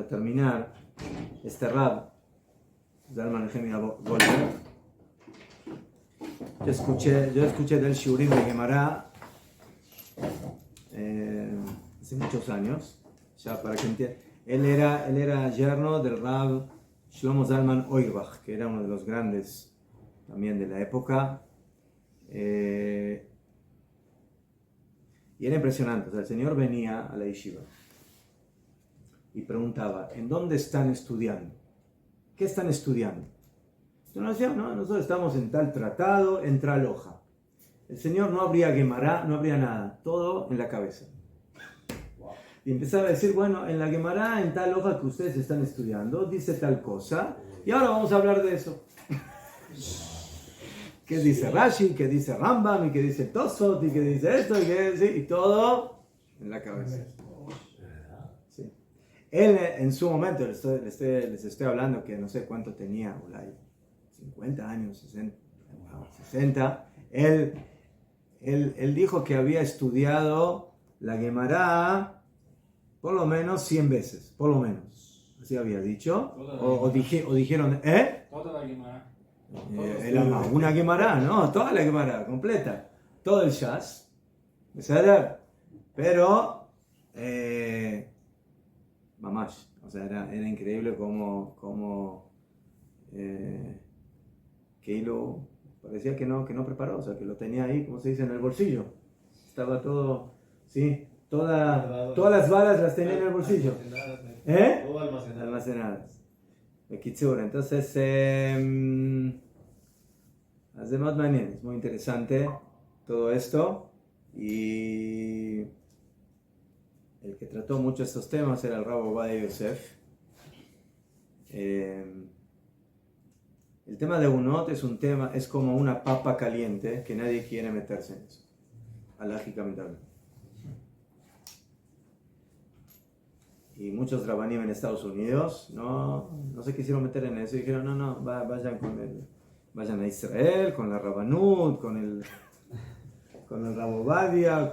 terminar, este Rab, Zalman Nehemia Goldberg, yo escuché del Shurim de Gemara hace muchos años, ya para que entiendan. Él era yerno del Rab Shlomo Zalman Auerbach, que era uno de los grandes también de la época. Y era impresionante. O sea, el señor venía a la yeshiva y preguntaba, ¿en dónde están estudiando? ¿Qué están estudiando? Entonces nos decía, no, nosotros estamos en tal tratado, en tal hoja. El señor no abría Gemara, no abría nada, todo en la cabeza. Y empezaba a decir, bueno, en la Gemara, en tal hoja que ustedes están estudiando, dice tal cosa, y ahora vamos a hablar de eso. ¿Qué dice Rashi? ¿Qué dice Rambam? ¿Y qué dice Tosfot? ¿Y qué dice esto? Y todo en la cabeza. Sí. Él, en su momento, les estoy hablando que no sé cuánto tenía, 50 años, 60. Él dijo que había estudiado la Gemara por lo menos 100 veces, por lo menos. Así había dicho. O dijeron, Toda la Gemara. Una Gemara, ¿no? Toda la Gemara, completa. Todo el Shas. Pero, mamash. O sea, era increíble como Keilo parecía que no preparó, o sea, que lo tenía ahí, como se dice, en el bolsillo. Estaba todo, sí, todas las balas las tenía en el bolsillo. Todo almacenado. Almacenadas. Bekitsur, entonces, además, es muy interesante todo esto, y el que trató mucho estos temas era el Rab Ovadia Yosef. El tema de Unot es como una papa caliente que nadie quiere meterse en eso, alágicamente hablando. Y muchos rabanim en Estados Unidos no se quisieron meter en eso y dijeron, no, vayan a Israel, con la Rabanut, con el Rab Ovadia,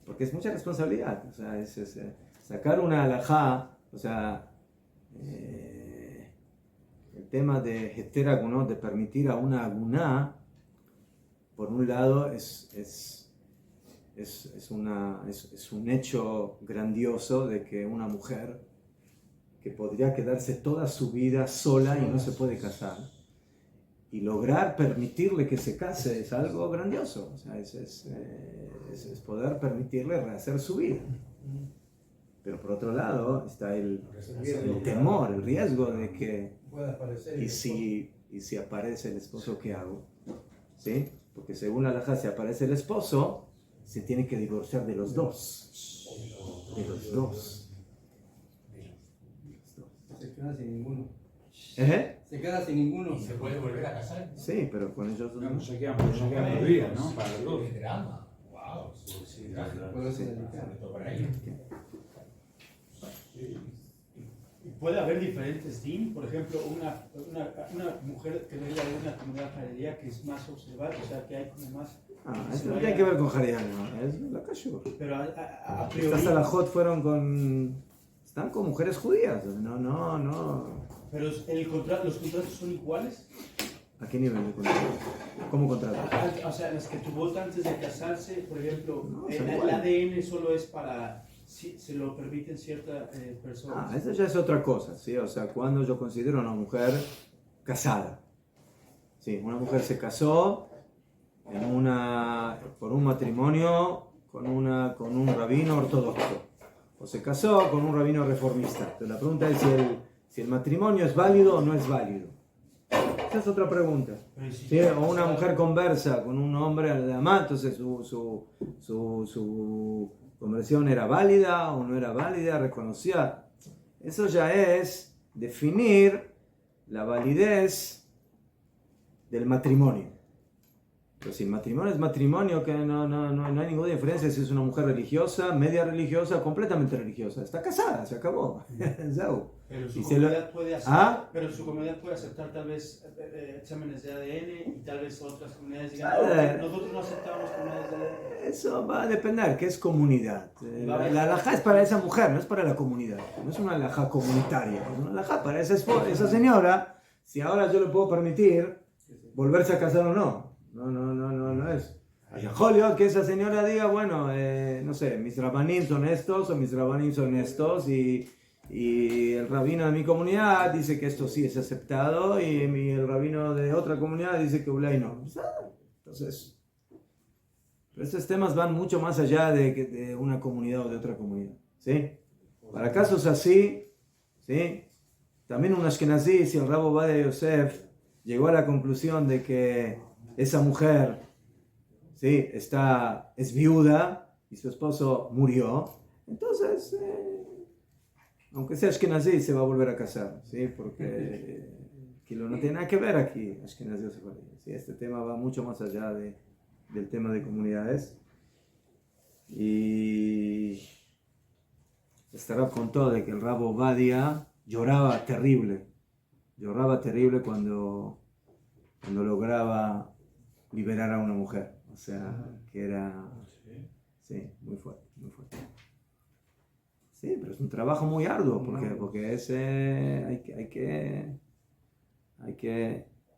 porque es mucha responsabilidad, o sea, es sacar una alajá, o sea, el tema de Heter Agunot, de permitir a una aguná, por un lado es un hecho grandioso de que una mujer que podría quedarse toda su vida sola y no se puede casar, y lograr permitirle que se case es algo grandioso, o sea, es poder permitirle rehacer su vida. Pero por otro lado está el temor, el riesgo de que y si aparece el esposo, ¿qué hago? ¿Sí? Porque según la halajá, si aparece el esposo, se tiene que divorciar de los dos. De los dos. Se queda sin ninguno. Se queda sin ninguno. ¿Y se puede volver a casar? Sí, pero con ellos dos. No se quedan por vida, ¿no? Para los dos. Qué drama. Wow. Sí, Puede ser delicado. Para ellos. Puede haber diferentes din, por ejemplo, una mujer que venga de una comunidad jaredía que es más observada, o sea, que hay como más... Eso no tiene que ver con Jaredía, no, es la Kashur. Pero a priori... Estas alajot están con mujeres judías, no. Pero los contratos son iguales. ¿A qué nivel de contrato? ¿Cómo contrato? O sea, las que tuvo antes de casarse, por ejemplo, No, el ADN solo es para... Si se lo permiten ciertas personas. Eso ya es otra cosa, ¿sí? O sea, cuando yo considero a una mujer casada. Sí, una mujer se casó por un matrimonio con un rabino ortodoxo. O se casó con un rabino reformista. Entonces la pregunta es si el matrimonio es válido o no es válido. Esa es otra pregunta. ¿Sí? O una mujer conversa con un hombre de Amá, entonces conversión era válida o no era válida, reconocía. Eso ya es definir la validez del matrimonio. Pero si el matrimonio es matrimonio, que no hay ninguna diferencia si es una mujer religiosa, media religiosa, completamente religiosa. Está casada, se acabó. Pero su, Y comunidad puede aceptar, ¿Ah? pero su comunidad puede aceptar tal vez exámenes de ADN y tal vez otras comunidades digan, nosotros no aceptamos comunidades de ADN. Eso va a depender, ¿qué es comunidad? La halajá es para esa mujer, no es para la comunidad. No es una halajá comunitaria, es una halajá para esa señora. Si ahora yo le puedo permitir volverse a casar o no. No es. Julio, que esa señora diga, bueno, no sé, mis rabanim son estos o mis rabanim son estos y el rabino de mi comunidad dice que esto sí es aceptado y el rabino de otra comunidad dice que Ulay no. Entonces, estos temas van mucho más allá de una comunidad o de otra comunidad, ¿sí? Para casos así, ¿sí? También un ashkenazí, si el Rabo Ovadia Yosef llegó a la conclusión de que esa mujer, ¿sí?, es viuda y su esposo murió, entonces, aunque sea ashkenazí, se va a volver a casar, ¿sí? Porque no tiene nada que ver aquí, ashkenazí o sefardí, ¿sí? Este tema va mucho más allá del tema de comunidades. Y este Rab contó de que el Rabo Ovadia lloraba terrible cuando lograba liberar a una mujer, o sea, que era, sí, muy fuerte. Sí, pero es un trabajo muy arduo, porque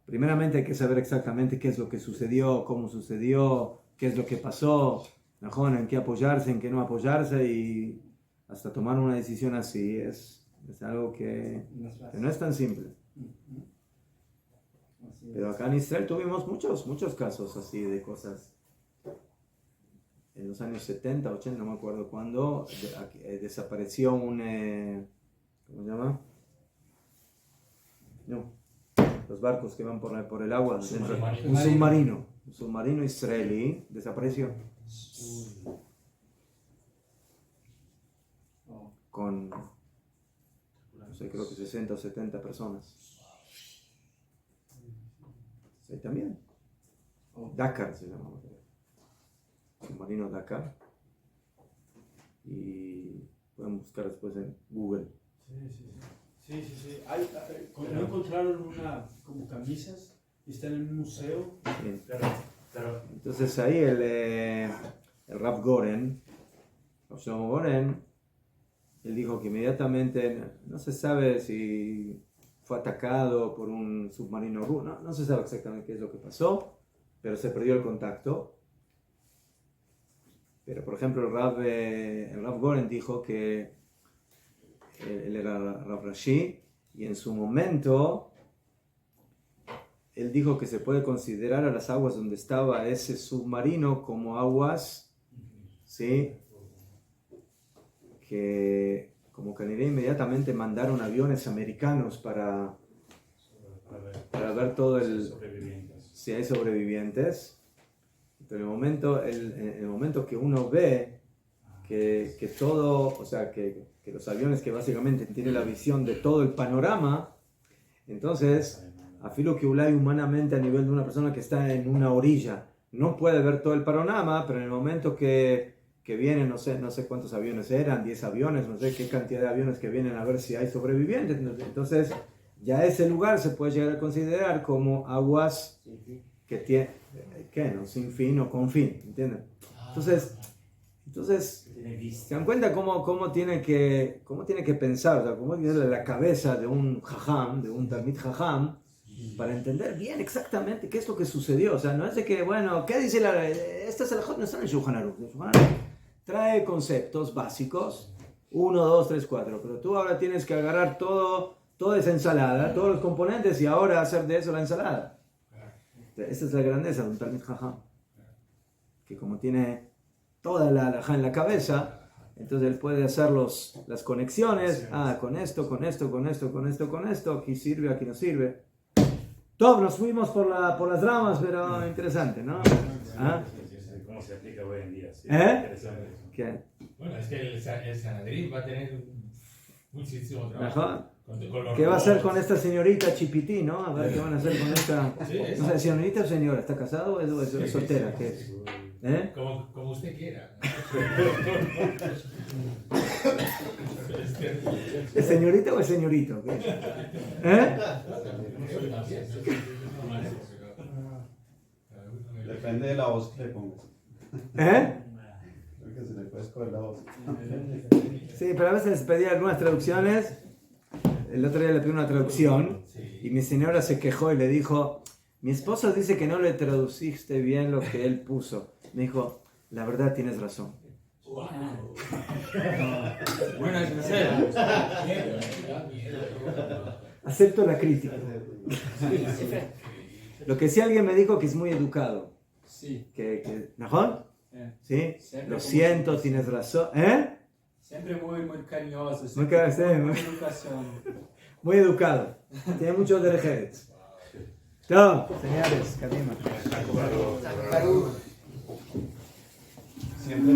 primeramente hay que saber exactamente qué es lo que sucedió, cómo sucedió, qué es lo que pasó, en qué apoyarse, en qué no apoyarse, y hasta tomar una decisión así es algo que no es tan simple. Pero acá en Israel tuvimos muchos casos así de cosas. En los años 70, 80, no me acuerdo cuándo, desapareció un... ¿cómo se llama? No, los barcos que van por el agua. Un submarino israelí desapareció. Con, no sé, creo que 60 o 70 personas. Sí, también. Dakar se llama. Submarino Dakar. Y pueden buscar después en Google. Sí. ¿No encontraron como camisas y están en un museo? Sí. Entonces ahí el Rav Goren, Rav Shlomo Goren, él dijo que inmediatamente, no se sabe si fue atacado por un submarino ruso, no se sabe exactamente qué es lo que pasó, pero se perdió el contacto. Pero por ejemplo el Rav Goren dijo que él era Rav Rashi y en su momento él dijo que se puede considerar a las aguas donde estaba ese submarino como aguas, ¿sí?, que como que inmediatamente mandaron aviones americanos para ver todo si hay sobrevivientes. Pero en el momento que uno ve que todo, o sea, que los aviones que básicamente tienen la visión de todo el panorama, entonces, afilo que Ulay humanamente a nivel de una persona que está en una orilla no puede ver todo el panorama, pero en el momento que vienen, no sé cuántos aviones eran, 10 aviones, no sé qué cantidad de aviones que vienen a ver si hay sobrevivientes, entonces ya ese lugar se puede llegar a considerar como aguas que tiene, ¿no?, sin fin o con fin, ¿entienden? Entonces se dan cuenta cómo tiene que pensar, o sea, cómo tiene la cabeza de un jajam, de un talmid jajam, para entender bien exactamente qué es lo que sucedió. O sea, no es de que, bueno, ¿qué dice esta es el no está en el Shulchan Aruch. El Shulchan Aruch trae conceptos básicos, 1, 2, 3, 4, pero tú ahora tienes que agarrar toda esa ensalada, todos los componentes y ahora hacer de eso la ensalada. Esta es la grandeza de un talmid jajam, que como tiene toda la halajá en la cabeza, entonces él puede hacer las conexiones, con esto, aquí sirve, aquí no sirve. Todos nos fuimos por las ramas, pero interesante, ¿no? ¿Cómo se aplica hoy en día? Sí, ¿Qué? Bueno, es que el Sanedrín va a tener muchísimo trabajo. Ajá. Con los ¿Qué va a hacer robots. con esta señorita Chipití, no? A ver qué van a hacer con esta... Sí, No sé, ¿señorita o señora? ¿Está casado o es Sí, soltera? sí, ¿Qué sí. es? ¿Eh? Como usted quiera. ¿Es señorita o es señorito? ¿Qué? ¿Eh? Depende de la voz que le pongas. ¿Eh? Creo que se le puede escoger la voz. Sí, pero a veces les pedí algunas traducciones. El otro día le pedí una traducción y mi señora se quejó y le dijo, mi esposo dice que no le traduciste bien lo que él puso. Me dijo, la verdad tienes razón. Bueno, es en serio. Acepto la crítica. Lo que sí alguien me dijo que es muy educado. Sí. ¿Najón? ¿Sí? Siempre Lo con siento, mucho- tienes razón. ¿Eh? Siempre muy cariñoso. Muy siempre cariñoso, con muy- mucha educación. Muy educado. Tiene mucho derejeres. Chao, señores. Kadima. Salud. Siempre